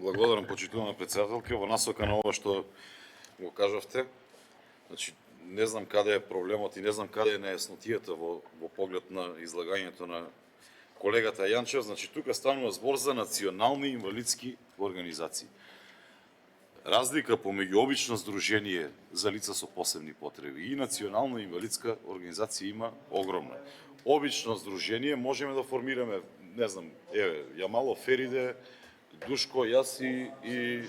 Благодарам, почитувана председателка, во насока на ова што го кажавте. Значи, не знам каде е проблемот и не знам каде е нејаснотијата во поглед на излагањето на колегата Јанчев. Значи, тука станува збор за национални инвалидски организации. Разлика помеѓу обично здружение за лица со посебни потреби и национална инвалидска организација има огромна. Обично здружение можеме да формираме, не знам, Јамало, Фериде, Душко, јас и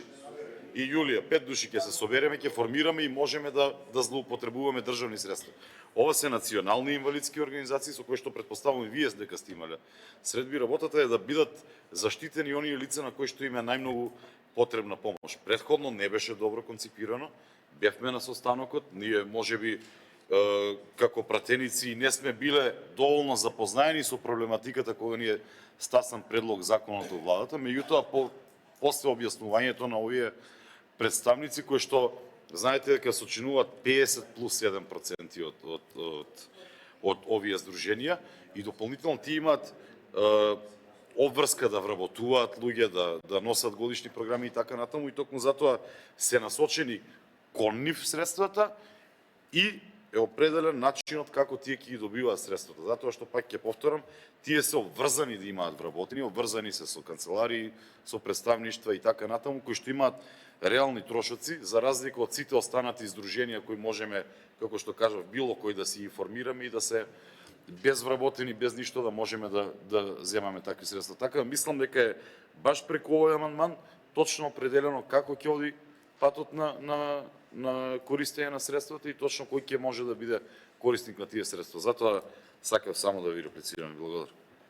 Јулија, 5 души ќе се собереме, ќе формираме и можеме да злоупотребуваме државни средства. Ова се национални инвалидски организации со кои што претпоставувам и вие дека сте имале средби. Работата е да бидат заштитени оние лица на кои што им е најмногу потребна помош. Претходно не беше добро конципирано, бевме на состанокот, ние можеби како пратеници не сме биле доволно запознаени со проблематиката кога ни е стасан предлог законот од владата, меѓутоа после објаснувањето на овие представници кои што знаете дека сочинуваат 50 плюс 7% од овие здруженија и дополнително тие имаат обврска да вработуваат луѓе, да носат годишни програми и така натаму, и токму затоа се насочени кон нив средствата и е определен начинот како тие ќе ги добиваат средствата. Затоа што, пак ќе повторам, тие се обврзани да имаат вработени, обврзани се со канцеларии, со представништва и така натаму, кои што имаат реални трошоци, за разлика од сите останати здруженија кои можеме, како што кажав, било кој да си информираме и да се без вработени, без ништо да можеме да земаме такви средства. Така, мислам дека е баш преку овој амандман точно определено како ќе оди патот на користење на средствата и точно кој ќе може да биде корисник на тие средства. Затоа сакав само да ви реплицирам. Благодарам.